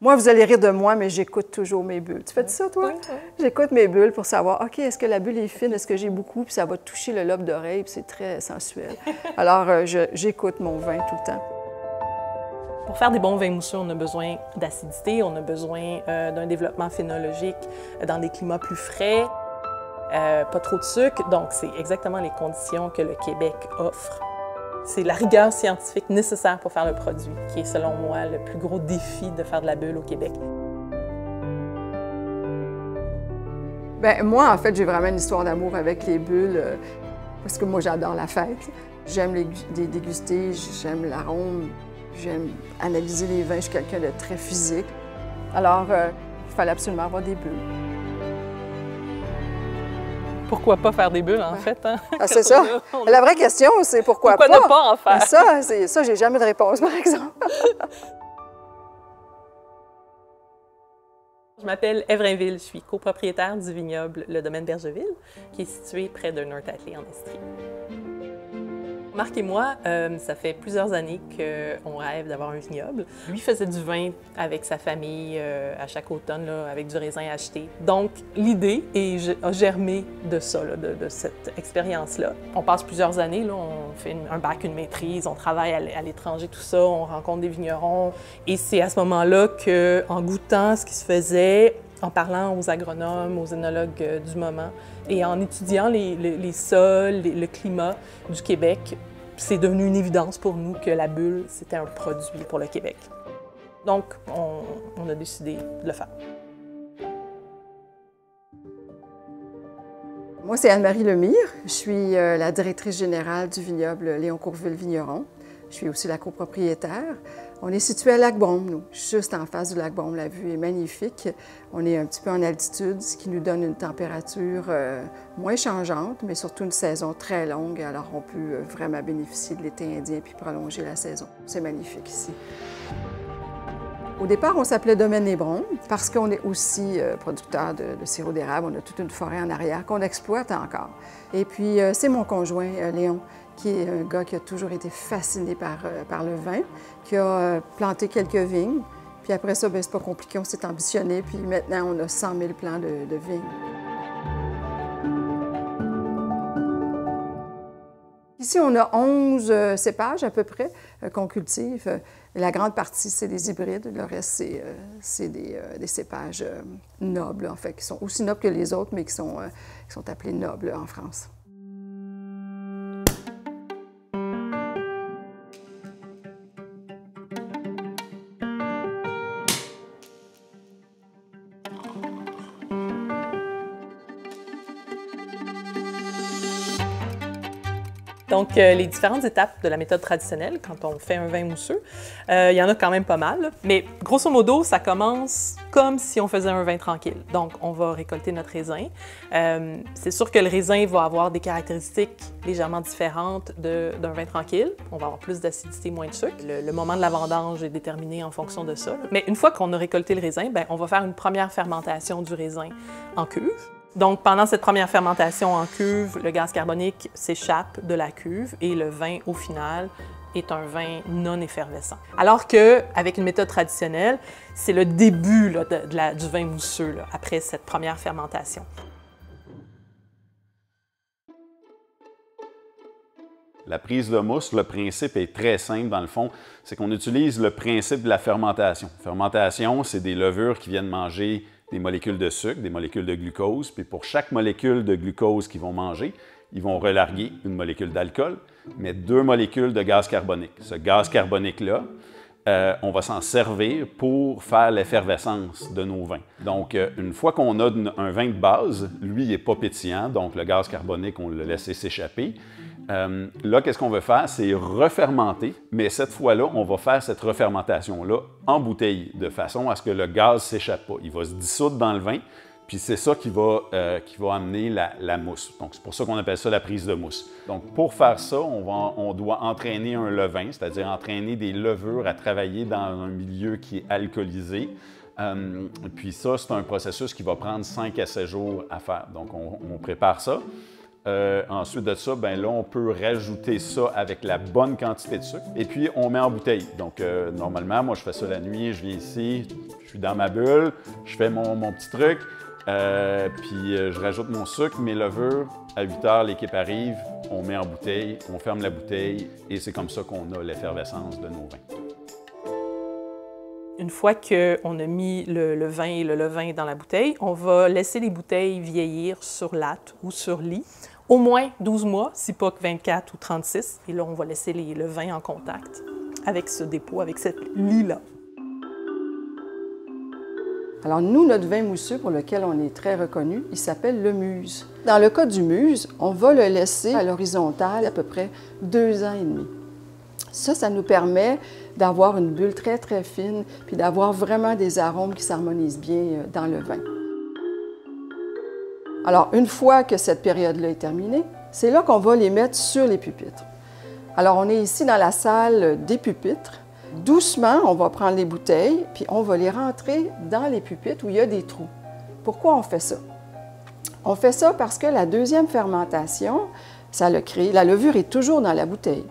Moi, vous allez rire de moi, mais j'écoute toujours mes bulles. Tu fais ça, toi? Oui, oui. J'écoute mes bulles pour savoir, OK, est-ce que la bulle est fine? Est-ce que j'ai beaucoup? Puis ça va toucher le lobe d'oreille, puis c'est très sensuel. Alors, j'écoute mon vin tout le temps. Pour faire des bons vins mousseux, on a besoin d'acidité, on a besoin d'un développement phénologique dans des climats plus frais, pas trop de sucre. Donc, c'est exactement les conditions que le Québec offre. C'est la rigueur scientifique nécessaire pour faire le produit qui est, selon moi, le plus gros défi de faire de la bulle au Québec. Bien, moi, en fait, j'ai vraiment une histoire d'amour avec les bulles parce que moi, j'adore la fête. J'aime les déguster, j'aime l'arôme, j'aime analyser les vins. Je suis quelqu'un de très physique. Alors, il fallait absolument avoir des bulles. Pourquoi pas faire des bulles, en fait? Hein? Ah, c'est ça. La vraie question, c'est pourquoi pas? ne pas en faire? Ça, j'ai jamais de réponse, par exemple. Je m'appelle Ève Rainville, je suis copropriétaire du vignoble Le Domaine Bergeville, qui est situé près de North-Atlee, en Estrie. Marc et moi, ça fait plusieurs années qu'on rêve d'avoir un vignoble. Lui faisait du vin avec sa famille à chaque automne, là, avec du raisin acheté. Donc, l'idée a germé de ça, là, de cette expérience-là. On passe plusieurs années, là, on fait un bac, une maîtrise, on travaille à l'étranger, tout ça, on rencontre des vignerons. Et c'est à ce moment-là qu'en goûtant ce qui se faisait, en parlant aux agronomes, aux œnologues du moment et en étudiant les sols, le climat du Québec, c'est devenu une évidence pour nous que la bulle, c'était un produit pour le Québec. Donc, on a décidé de le faire. Moi, c'est Anne-Marie Lemire. Je suis la directrice générale du vignoble Léon Courville-Vigneron. Je suis aussi la copropriétaire. On est situé à Lac-Brome, nous, juste en face du Lac-Brome. La vue est magnifique. On est un petit peu en altitude, ce qui nous donne une température moins changeante, mais surtout une saison très longue. Alors, on peut vraiment bénéficier de l'été indien puis prolonger la saison. C'est magnifique ici. Au départ, on s'appelait Domaine Hébron parce qu'on est aussi producteur de sirop d'érable. On a toute une forêt en arrière qu'on exploite encore. Et puis, c'est mon conjoint, Léon, qui est un gars qui a toujours été fasciné par le vin, qui a planté quelques vignes. Puis après ça, c'est pas compliqué, on s'est ambitionné, puis maintenant, on a 100 000 plants de vignes. Ici, on a 11 cépages à peu près qu'on cultive. La grande partie, c'est des hybrides. Le reste, c'est des cépages nobles, en fait, qui sont aussi nobles que les autres, mais qui sont appelés nobles en France. Donc, les différentes étapes de la méthode traditionnelle, quand on fait un vin mousseux, il y en a quand même pas mal. Mais grosso modo, ça commence comme si on faisait un vin tranquille. Donc, on va récolter notre raisin. C'est sûr que le raisin va avoir des caractéristiques légèrement différentes d'un vin tranquille. On va avoir plus d'acidité, moins de sucre. Le moment de la vendange est déterminé en fonction de ça. Mais une fois qu'on a récolté le raisin, bien, on va faire une première fermentation du raisin en cuve. Donc, pendant cette première fermentation en cuve, le gaz carbonique s'échappe de la cuve et le vin, au final, est un vin non effervescent. Alors qu'avec une méthode traditionnelle, c'est le début là, du vin mousseux là, après cette première fermentation. La prise de mousse, le principe est très simple dans le fond, c'est qu'on utilise le principe de la fermentation. Fermentation, c'est des levures qui viennent manger des molécules de sucre, des molécules de glucose, puis pour chaque molécule de glucose qu'ils vont manger, ils vont relarguer une molécule d'alcool, mais 2 molécules de gaz carbonique. Ce gaz carbonique-là, on va s'en servir pour faire l'effervescence de nos vins. Donc, une fois qu'on a un vin de base, lui, il n'est pas pétillant, donc le gaz carbonique, on l'a laissé s'échapper. Là, qu'est-ce qu'on veut faire? C'est refermenter, mais cette fois-là, on va faire cette refermentation-là en bouteille, de façon à ce que le gaz ne s'échappe pas. Il va se dissoudre dans le vin, puis c'est ça qui va amener la mousse. Donc, c'est pour ça qu'on appelle ça la prise de mousse. Donc, pour faire ça, on doit entraîner un levain, c'est-à-dire entraîner des levures à travailler dans un milieu qui est alcoolisé. Puis ça, c'est un processus qui va prendre 5 à 7 jours à faire. Donc, on prépare ça. Ensuite de ça, ben là, on peut rajouter ça avec la bonne quantité de sucre. Et puis, on met en bouteille. Donc, normalement, moi, je fais ça la nuit, je viens ici, je suis dans ma bulle, je fais mon petit truc, puis je rajoute mon sucre, mes levures. À 8 heures, l'équipe arrive, on met en bouteille, on ferme la bouteille et c'est comme ça qu'on a l'effervescence de nos vins. Une fois qu'on a mis le vin et le levain dans la bouteille, on va laisser les bouteilles vieillir sur latte ou sur lit, au moins 12 mois, si pas que 24 ou 36. Et là, on va laisser le vin en contact avec ce dépôt, avec cette lie-là. Alors nous, notre vin mousseux pour lequel on est très reconnu, il s'appelle le Muse. Dans le cas du Muse, on va le laisser à l'horizontale à peu près 2 ans et demi. Ça nous permet d'avoir une bulle très, très fine, puis d'avoir vraiment des arômes qui s'harmonisent bien dans le vin. Alors, une fois que cette période-là est terminée, c'est là qu'on va les mettre sur les pupitres. Alors, on est ici dans la salle des pupitres. Doucement, on va prendre les bouteilles, puis on va les rentrer dans les pupitres où il y a des trous. Pourquoi on fait ça? On fait ça parce que la deuxième fermentation, ça le crée. La levure est toujours dans la bouteille.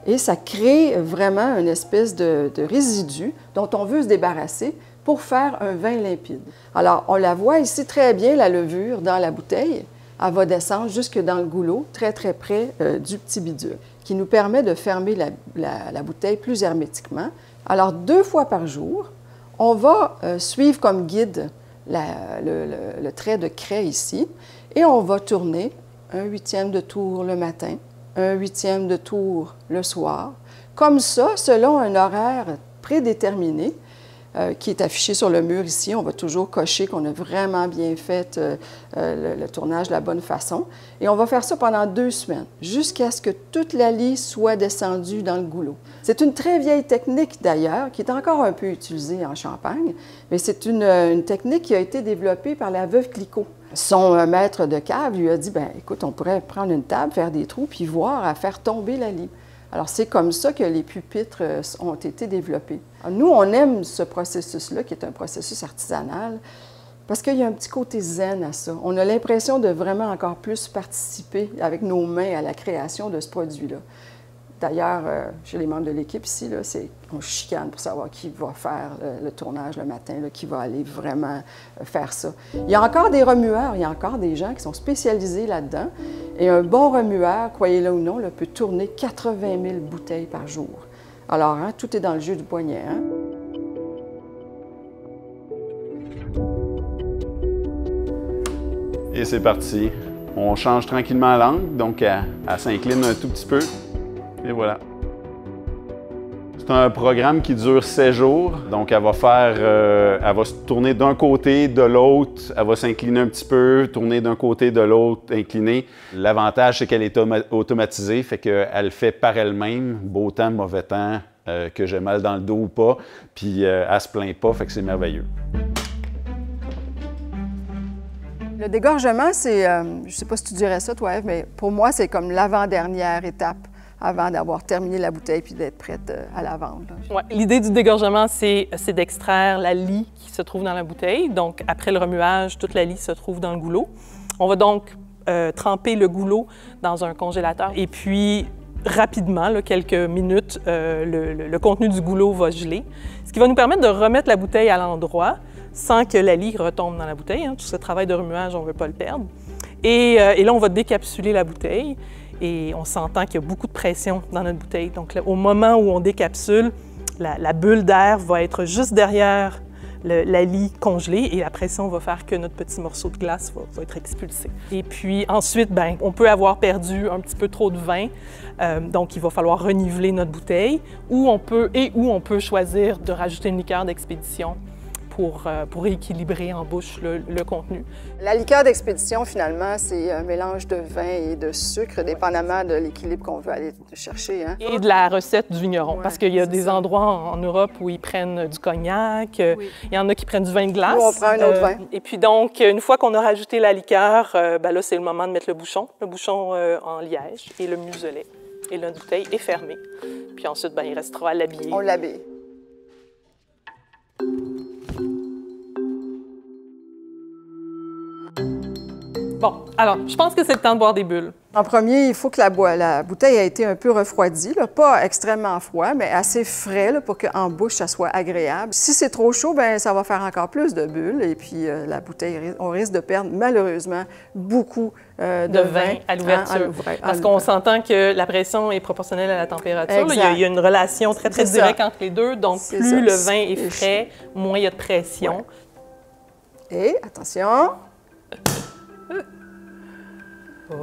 Et ça crée vraiment une espèce de résidu dont on veut se débarrasser pour faire un vin limpide. Alors, on la voit ici très bien, la levure dans la bouteille. Elle va descendre jusque dans le goulot, très, très près du petit bidule, qui nous permet de fermer la bouteille plus hermétiquement. Alors, 2 fois par jour, on va suivre comme guide le trait de craie ici et on va tourner 1/8 de tour le matin, 1/8 de tour le soir. Comme ça, selon un horaire prédéterminé qui est affiché sur le mur ici, on va toujours cocher qu'on a vraiment bien fait le tournage de la bonne façon. Et on va faire ça pendant 2 semaines, jusqu'à ce que toute la lie soit descendue dans le goulot. C'est une très vieille technique d'ailleurs, qui est encore un peu utilisée en Champagne, mais c'est une technique qui a été développée par la veuve Clicquot. Son maître de cave lui a dit, bien, écoute, on pourrait prendre une table, faire des trous, puis voir à faire tomber la lie. Alors, c'est comme ça que les pupitres ont été développés. Alors, nous, on aime ce processus-là, qui est un processus artisanal, parce qu'il y a un petit côté zen à ça. On a l'impression de vraiment encore plus participer avec nos mains à la création de ce produit-là. D'ailleurs, chez les membres de l'équipe ici, là, on chicane pour savoir qui va faire le tournage le matin, là, qui va aller vraiment faire ça. Il y a encore des remueurs, il y a encore des gens qui sont spécialisés là-dedans. Et un bon remueur, croyez-le ou non, là, peut tourner 80 000 bouteilles par jour. Alors, hein, tout est dans le jeu du poignet. Hein? Et c'est parti. On change tranquillement l'angle, donc elle s'incline un tout petit peu. Et voilà. C'est un programme qui dure 7 jours, donc elle va se tourner d'un côté, de l'autre, elle va s'incliner un petit peu, tourner d'un côté, de l'autre, incliner. L'avantage, c'est qu'elle est automatisée, fait qu'elle fait par elle-même, beau temps, mauvais temps, que j'ai mal dans le dos ou pas, puis elle se plaint pas, fait que c'est merveilleux. Le dégorgement, c'est, je ne sais pas si tu dirais ça, toi, Ève, mais pour moi, c'est comme l'avant-dernière étape avant d'avoir terminé la bouteille puis d'être prête à la vendre. Ouais, l'idée du dégorgement, c'est d'extraire la lie qui se trouve dans la bouteille. Donc, après le remuage, toute la lie se trouve dans le goulot. On va donc tremper le goulot dans un congélateur et puis, rapidement, là, quelques minutes, le contenu du goulot va geler, ce qui va nous permettre de remettre la bouteille à l'endroit sans que la lie retombe dans la bouteille. Hein. Tout ce travail de remuage, on ne veut pas le perdre. Et là, on va décapsuler la bouteille. Et on s'entend qu'il y a beaucoup de pression dans notre bouteille. Donc, là, au moment où on décapsule, la bulle d'air va être juste derrière la lie congelée et la pression va faire que notre petit morceau de glace va être expulsé. Et puis ensuite, bien, on peut avoir perdu un petit peu trop de vin, donc il va falloir reniveler notre bouteille, ou on peut choisir de rajouter une liqueur d'expédition pour équilibrer en bouche le contenu. La liqueur d'expédition, finalement, c'est un mélange de vin et de sucre, dépendamment de l'équilibre qu'on veut aller chercher. Hein? Et de la recette du vigneron, ouais, parce qu'il y a des ça. endroits en Europe où ils prennent du cognac, oui. Il y en a qui prennent du vin de glace. Nous, on prend un autre vin. Et puis donc, une fois qu'on a rajouté la liqueur, ben là, c'est le moment de mettre le bouchon en liège et le muselet. Et la bouteille est fermée. Puis ensuite, ben, il restera à l'habiller. On l'habille. Bon, alors, je pense que c'est le temps de boire des bulles. En premier, il faut que la bouteille ait été un peu refroidie, là, pas extrêmement froid, mais assez frais là, pour qu'en bouche, ça soit agréable. Si c'est trop chaud, bien, ça va faire encore plus de bulles et puis la bouteille, on risque de perdre malheureusement beaucoup de vin à l'ouverture. Parce qu'on s'entend que la pression est proportionnelle à la température. Là, il y a une relation très, très directe entre les deux. Donc, plus le vin est frais, moins il y a de pression. Ouais. Et attention!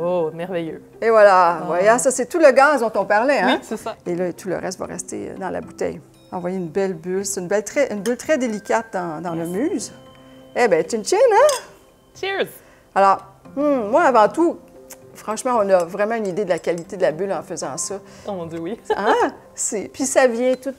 Oh, merveilleux. Et voilà, voyez, ça c'est tout le gaz dont on parlait, hein? Oui, c'est ça. Et là, tout le reste va rester dans la bouteille. On voit une belle bulle, c'est une bulle très délicate dans le muse. Eh bien, chin-chin, hein? Cheers! Alors, moi, avant tout, franchement, on a vraiment une idée de la qualité de la bulle en faisant ça. Oh mon Dieu, oui. Hein? Puis ça vient tout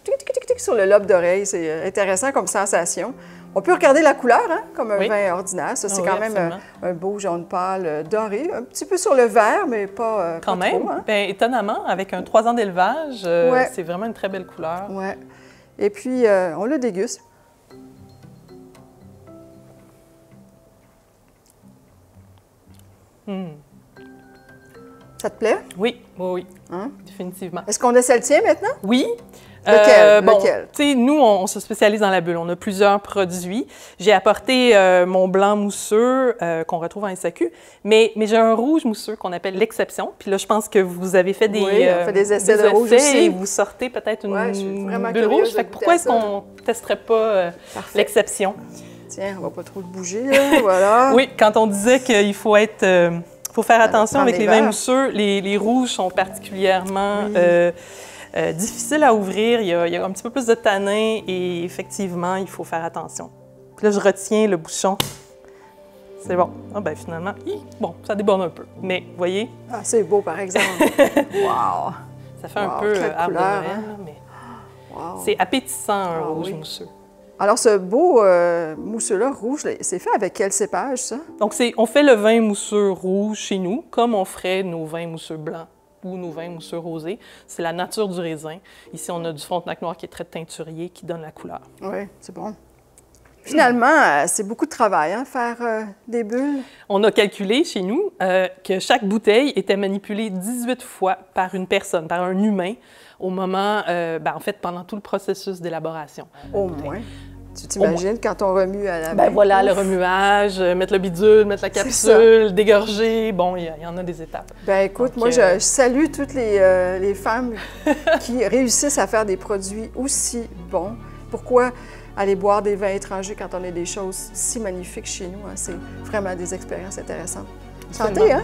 sur le lobe d'oreille, c'est intéressant comme sensation. On peut regarder la couleur, hein, comme un vin ordinaire. Ça, c'est quand même un beau jaune pâle doré, un petit peu sur le vert, mais pas quand même. Trop, hein? Bien, étonnamment, avec un 3 ans d'élevage, c'est vraiment une très belle couleur. Oui. Et puis, on le déguste. Ça te plaît? Oui, oui, oui. Hein? Définitivement. Est-ce qu'on essaie le tien maintenant? Oui. Lequel? Bon, nous, on se spécialise dans la bulle. On a plusieurs produits. J'ai apporté mon blanc mousseux qu'on retrouve en SAQ, mais j'ai un rouge mousseux qu'on appelle l'exception. Puis là, je pense que vous avez fait des, on fait des essais de rouge aussi. Et vous sortez peut-être une bulle rouge. Fait que pourquoi est-ce qu'on ne testerait pas l'exception? Tiens, on va pas trop le bouger, là. Voilà. Oui, quand on disait qu'il faut être... faut faire attention avec les vins mousseux. Les rouges sont particulièrement... difficile à ouvrir, il y a un petit peu plus de tanin et effectivement, il faut faire attention. Puis là, je retiens le bouchon. C'est bon. Ah ben finalement, bon, ça déborde un peu. Mais, vous voyez? Ah, c'est beau, par exemple. Wow! Ça fait un peu arbre de Noël, hein? Mais c'est appétissant, un rouge mousseux. Alors, ce beau mousseux-là, rouge, c'est fait avec quel cépage, ça? Donc, on fait le vin mousseux rouge chez nous, comme on ferait nos vins mousseux blancs ou nos vins mousseux rosés. C'est la nature du raisin. Ici, on a du Frontenac noir qui est très teinturier, qui donne la couleur. Oui, c'est bon. Finalement, c'est beaucoup de travail, hein, faire des bulles. On a calculé chez nous que chaque bouteille était manipulée 18 fois par une personne, par un humain, au moment, en fait, pendant tout le processus d'élaboration. Au moins. Tu t'imagines quand on remue à la main? Ben voilà, le remuage, mettre le bidule, mettre la capsule, dégorger. Bon, il y en a des étapes. Ben écoute, donc, moi, je salue toutes les femmes qui réussissent à faire des produits aussi bons. Pourquoi aller boire des vins étrangers quand on a des choses si magnifiques chez nous? Hein? C'est vraiment des expériences intéressantes. Santé, hein?